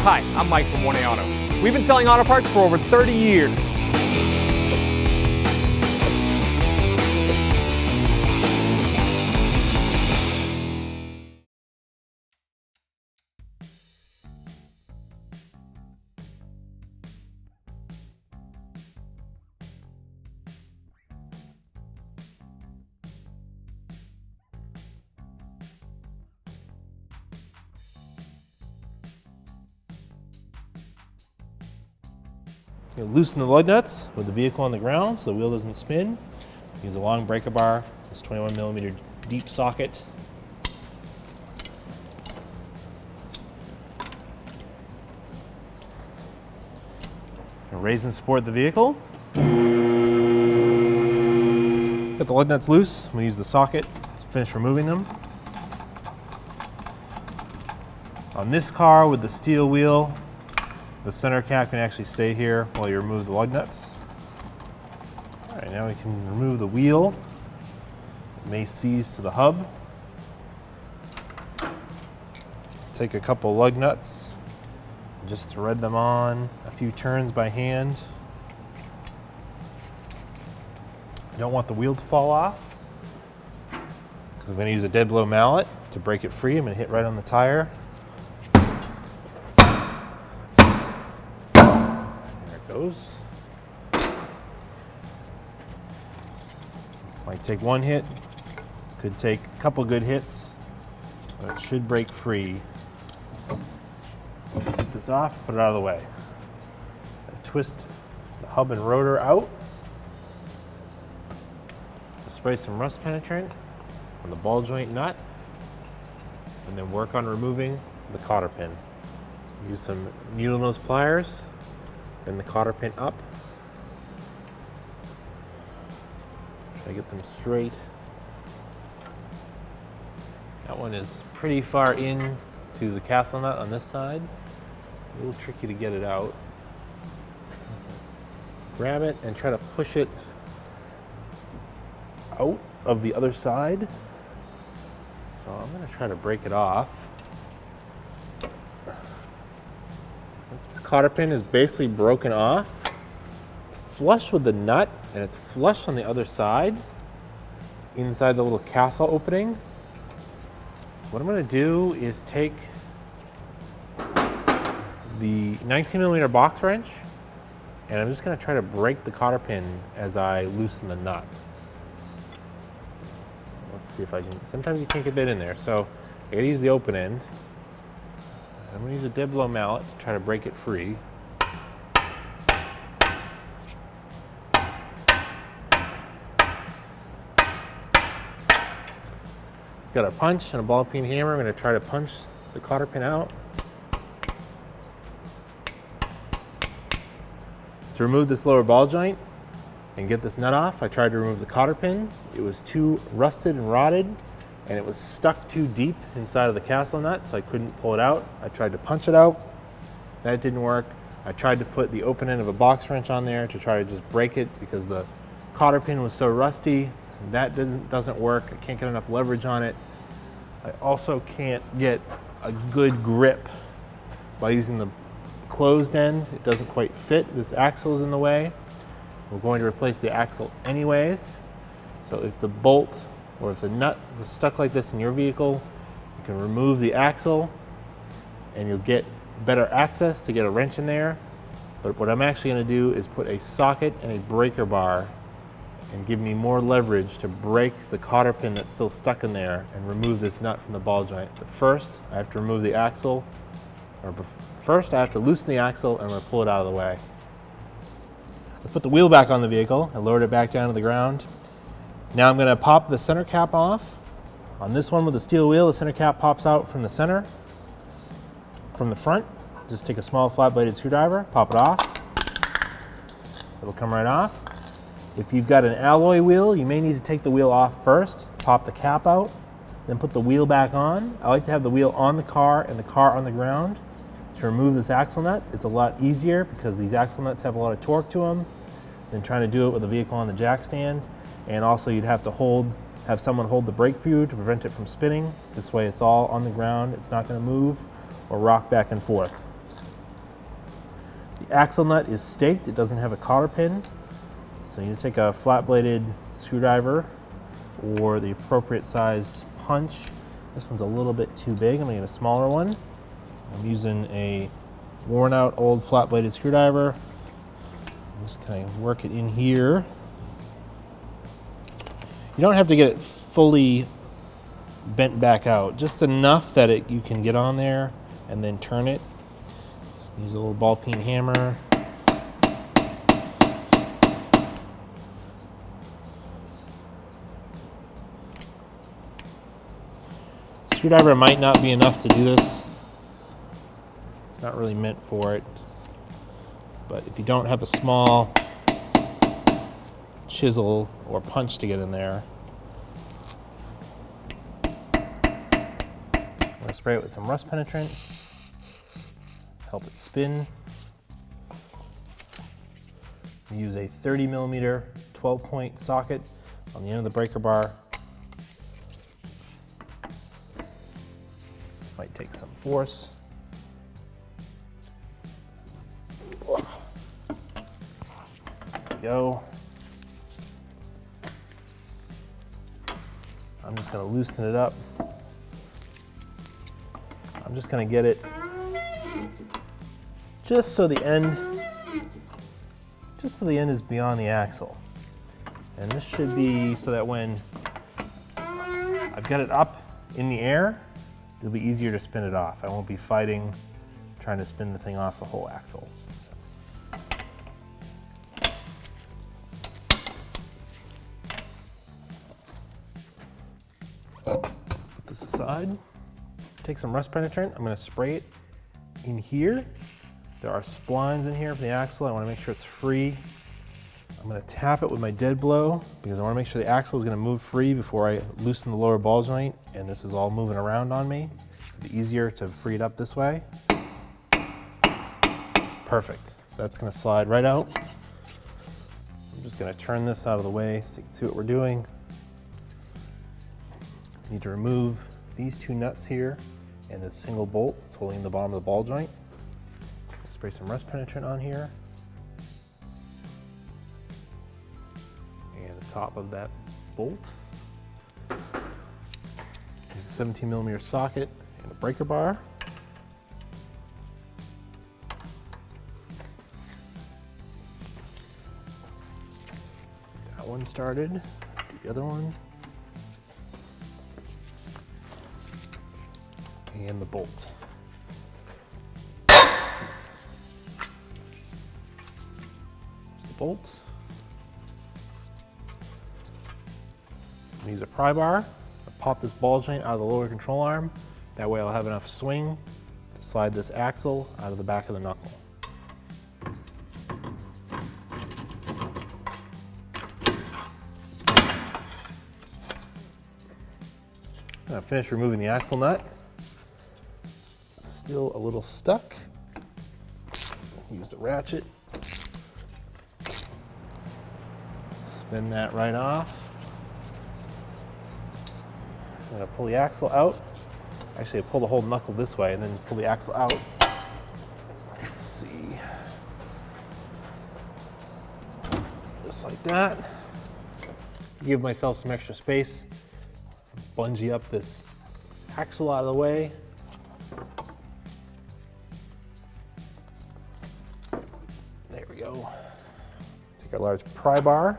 Hi, I'm Mike from 1A Auto. We've been selling auto parts for over 30 years. You loosen the lug nuts with the vehicle on the ground so the wheel doesn't spin. Use a long breaker bar, this 21mm deep socket. Raise and support the vehicle. Get the lug nuts loose. We use the socket to finish removing them. On this car with the steel wheel, the center cap can actually stay here while you remove the lug nuts. All right, now we can remove the wheel. It may seize to the hub. Take a couple lug nuts, just thread them on a few turns by hand. You don't want the wheel to fall off, because I'm going to use a dead blow mallet to break it free. I'm going to hit right on the tire. Goes. Might take one hit, could take a couple good hits, but it should break free. Take this off, put it out of the way. Twist the hub and rotor out. Spray some rust penetrant on the ball joint nut, and then work on removing the cotter pin. Use some needle nose pliers. Bend the cotter pin up. Try to get them straight. That one is pretty far in to the castle nut on this side. A little tricky to get it out. Grab it and try to push it out of the other side. So I'm going to try to break it off. Cotter pin is basically broken off. It's flush with the nut and it's flush on the other side inside the little castle opening. So what I'm going to do is take the 19mm box wrench and I'm just going to try to break the cotter pin as I loosen the nut. Let's see if I can. Sometimes you can't get that in there, so I got to use the open end. I'm going to use a dead blow mallet to try to break it free. Got a punch and a ball peen hammer. I'm going to try to punch the cotter pin out. To remove this lower ball joint and get this nut off, I tried to remove the cotter pin. It was too rusted and rotted, and it was stuck too deep inside of the castle nut, so I couldn't pull it out. I tried to punch it out. That didn't work. I tried to put the open end of a box wrench on there to try to just break it because the cotter pin was so rusty. That doesn't work. I can't get enough leverage on it. I also can't get a good grip by using the closed end. It doesn't quite fit. This axle is in the way. We're going to replace the axle anyways. So if the bolt or if the nut was stuck like this in your vehicle, you can remove the axle and you'll get better access to get a wrench in there. But what I'm actually going to do is put a socket and a breaker bar and give me more leverage to break the cotter pin that's still stuck in there and remove this nut from the ball joint. But first, I have to remove the axle, or first I have to loosen the axle and I'm going to pull it out of the way. I put the wheel back on the vehicle, I lowered it back down to the ground. Now I'm going to pop the center cap off. On this one with the steel wheel, the center cap pops out from the center. From the front, just take a small flat-bladed screwdriver, pop it off. It'll come right off. If you've got an alloy wheel, you may need to take the wheel off first, pop the cap out, then put the wheel back on. I like to have the wheel on the car and the car on the ground. To remove this axle nut, it's a lot easier because these axle nuts have a lot of torque to them than trying to do it with a vehicle on the jack stand. And also you'd have to have someone hold the brake for you to prevent it from spinning. This way it's all on the ground, it's not going to move or rock back and forth. The axle nut is staked, it doesn't have a cotter pin. So you need to take a flat-bladed screwdriver or the appropriate sized punch. This one's a little bit too big, I'm gonna get a smaller one. I'm using a worn out old flat-bladed screwdriver. I'm just kind of work it in here. You don't have to get it fully bent back out, just enough that you can get on there and then turn it. Just use a little ball peen hammer. Screwdriver might not be enough to do this. It's not really meant for it. But if you don't have a small chisel or punch to get in there, I'm going to spray it with some rust penetrant, help it spin. Use a 30mm 12-point socket on the end of the breaker bar. This might take some force. There we go. I'm just going to loosen it up. I'm just going to get it just so the end is beyond the axle. And this should be so that when I've got it up in the air, it'll be easier to spin it off. I won't be fighting trying to spin the thing off the whole axle. Put this aside. Take some rust penetrant. I'm going to spray it in here. There are splines in here for the axle. I want to make sure it's free. I'm going to tap it with my dead blow because I want to make sure the axle is going to move free before I loosen the lower ball joint, and this is all moving around on me. It'll be easier to free it up this way. Perfect. So that's going to slide right out. I'm just going to turn this out of the way so you can see what we're doing. Need to remove these two nuts here and this single bolt that's holding the bottom of the ball joint. Spray some rust penetrant on here. And the top of that bolt. Use a 17mm socket and a breaker bar. That one started. Do the other one. And the bolt. Bolt. Use a pry bar. I'll pop this ball joint out of the lower control arm. That way I'll have enough swing to slide this axle out of the back of the knuckle. I'm going to finish removing the axle nut. It's still a little stuck. Use the ratchet. Spin that right off. I'm going to pull the axle out. Actually, I pull the whole knuckle this way and then pull the axle out. Let's see. Just like that. Give myself some extra space. Bungee up this axle out of the way. There we go. Take our large pry bar.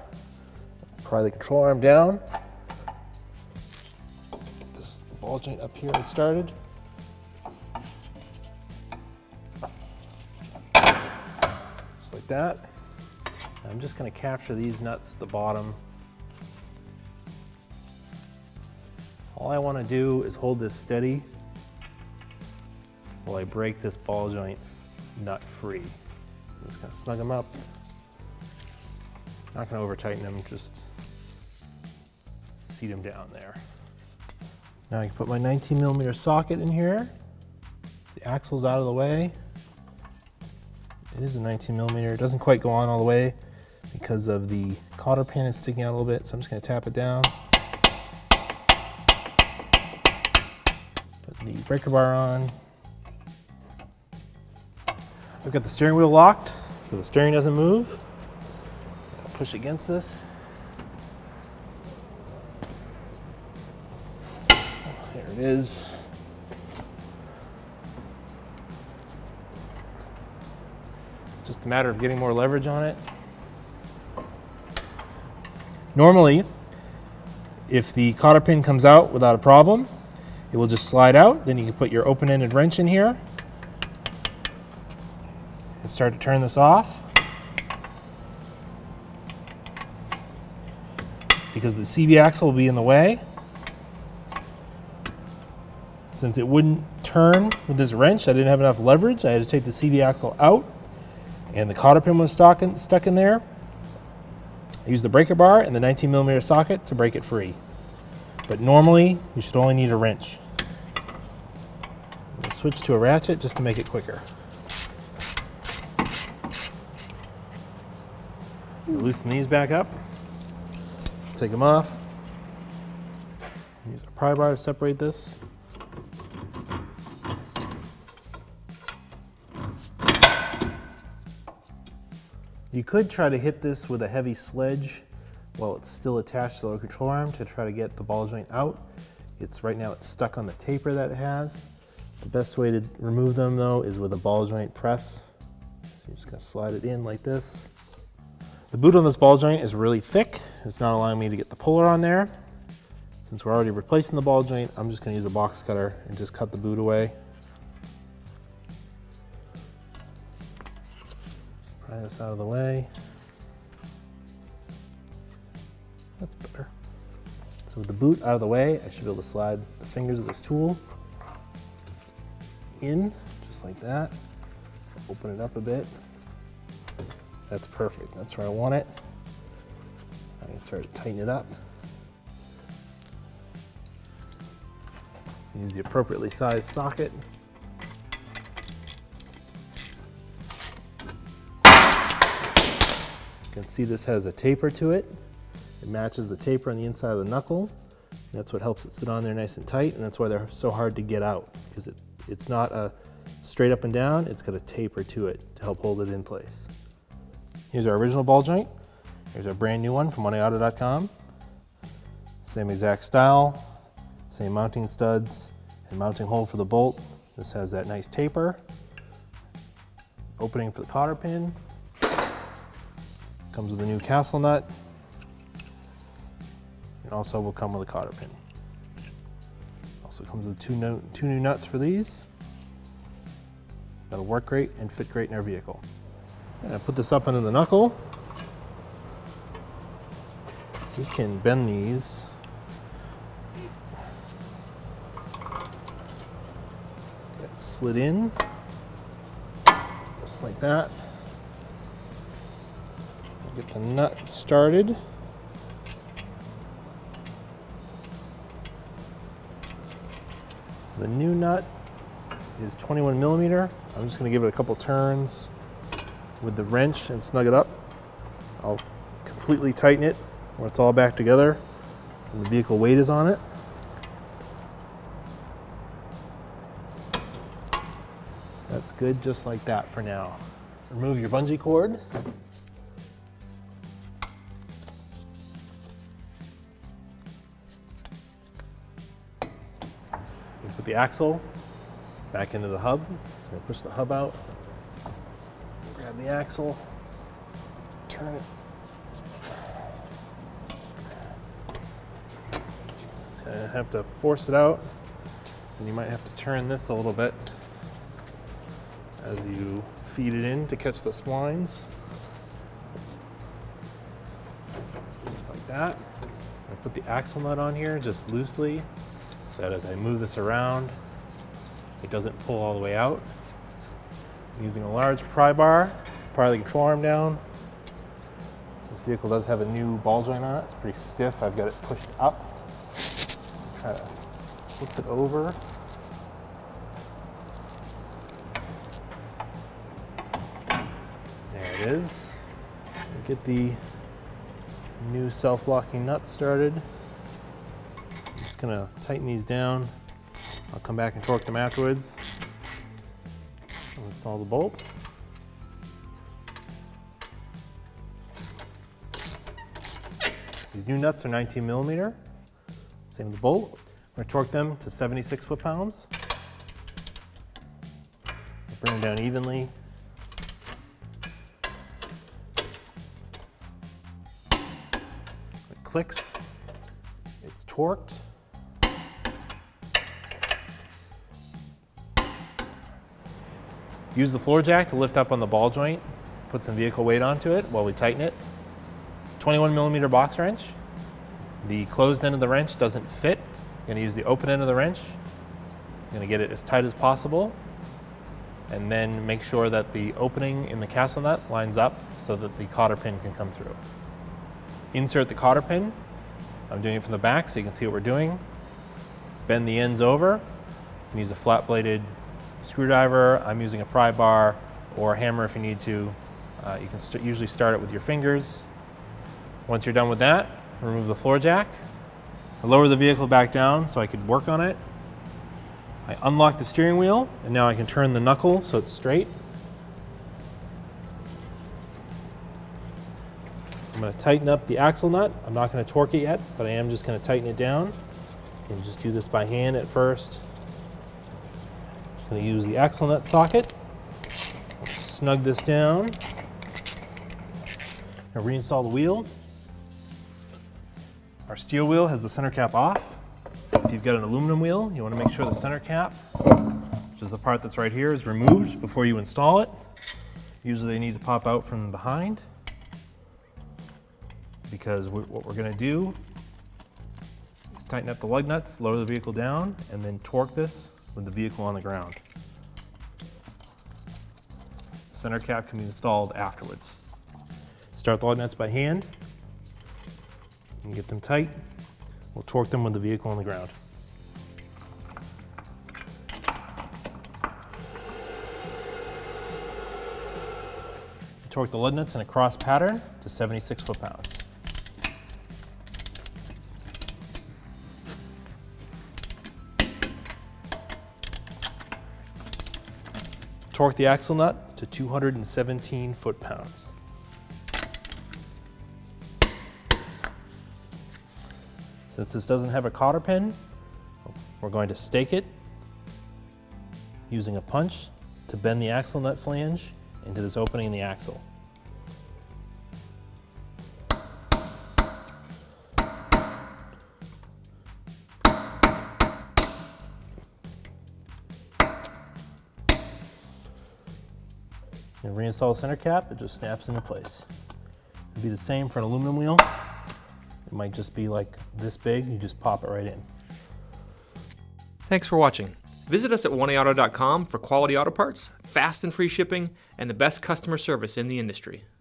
Pry the control arm down. Get this ball joint up here and started. Just like that. I'm just going to capture these nuts at the bottom. All I want to do is hold this steady while I break this ball joint nut free. I'm just going to snug them up. Not going to over tighten them, just seat them down there. Now I can put my 19mm socket in here. The axle's out of the way. It is a 19mm. It doesn't quite go on all the way because of the cotter pin is sticking out a little bit, so I'm just going to tap it down. Put the breaker bar on. I've got the steering wheel locked. so the steering doesn't move. Push against this. There it is. Just a matter of getting more leverage on it. Normally, if the cotter pin comes out without a problem, it will just slide out. Then you can put your open-ended wrench in here and start to turn this off. Because the CB axle will be in the way. Since it wouldn't turn with this wrench, I didn't have enough leverage. I had to take the CB axle out, and the cotter pin was stuck in there. I used the breaker bar and the 19mm socket to break it free. But normally, you should only need a wrench. We'll switch to a ratchet just to make it quicker. Loosen these back up. Take them off. Use a pry bar to separate this. You could try to hit this with a heavy sledge while it's still attached to the lower control arm to try to get the ball joint out. Right now it's stuck on the taper that it has. The best way to remove them though is with a ball joint press. So you're just gonna slide it in like this. The boot on this ball joint is really thick. It's not allowing me to get the puller on there. Since we're already replacing the ball joint, I'm just gonna use a box cutter and just cut the boot away. Pry this out of the way. That's better. So with the boot out of the way, I should be able to slide the fingers of this tool in, just like that. Open it up a bit. That's perfect, that's where I want it. I can start to tighten it up. Use the appropriately sized socket. You can see this has a taper to it. It matches the taper on the inside of the knuckle. That's what helps it sit on there nice and tight, and that's why they're so hard to get out, because it's not a straight up and down, it's got a taper to it to help hold it in place. Here's our original ball joint. Here's our brand new one from oneauto.com. Same exact style, same mounting studs and mounting hole for the bolt. This has that nice taper. Opening for the cotter pin. Comes with a new castle nut. And also will come with a cotter pin. Also comes with two new nuts for these. That'll work great and fit great in our vehicle. And I put this up under the knuckle. We can bend these. Get it slid in, just like that. Get the nut started. So the new nut is 21mm. I'm just going to give it a couple turns with the wrench and snug it up. I'll completely tighten it where it's all back together and the vehicle weight is on it. So that's good just like that for now. Remove your bungee cord. You put the axle back into the hub. I'm push the hub out. Grab the axle, turn it. So I have to force it out, and you might have to turn this a little bit as you feed it in to catch the splines. Just like that. I put the axle nut on here just loosely, so that as I move this around, it doesn't pull all the way out. Using a large pry bar, pry the control arm down. This vehicle does have a new ball joint on it. It's pretty stiff. I've got it pushed up. Try to flip it over. There it is. Get the new self-locking nuts started. I'm just gonna tighten these down. I'll come back and torque them afterwards. Install the bolts. These new nuts are 19 millimeter. Same with the bolt. I'm going to torque them to 76 foot-pounds. Bring them down evenly. It clicks. It's torqued. Use the floor jack to lift up on the ball joint. Put some vehicle weight onto it while we tighten it. 21 millimeter box wrench. The closed end of the wrench doesn't fit. I'm going to use the open end of the wrench. I'm going to get it as tight as possible, and then make sure that the opening in the castle nut lines up so that the cotter pin can come through. Insert the cotter pin. I'm doing it from the back so you can see what we're doing. Bend the ends over. You can use a flat bladed screwdriver. I'm using a pry bar or a hammer if you need to. You can usually start it with your fingers. Once you're done with that, remove the floor jack. I lower the vehicle back down so I could work on it. I unlock the steering wheel, and now I can turn the knuckle so it's straight. I'm going to tighten up the axle nut. I'm not going to torque it yet, but I am just going to tighten it down. You can just do this by hand at first. Just going to use the axle nut socket. Snug this down. Now reinstall the wheel. Our steel wheel has the center cap off. If you've got an aluminum wheel, you want to make sure the center cap, which is the part that's right here, is removed before you install it. Usually they need to pop out from behind, because what we're going to do is tighten up the lug nuts, lower the vehicle down, and then torque this with the vehicle on the ground. The center cap can be installed afterwards. Start the lug nuts by hand and get them tight. We'll torque them with the vehicle on the ground. Torque the lug nuts in a cross pattern to 76 foot-pounds. Torque the axle nut to 217 foot-pounds. Since this doesn't have a cotter pin, we're going to stake it using a punch to bend the axle nut flange into this opening in the axle. And reinstall the center cap, it just snaps into place. It'll be the same for an aluminum wheel. It might just be like this big, you just pop it right in. Thanks for watching. Visit us at oneauto.com for quality auto parts, fast and free shipping, and the best customer service in the industry.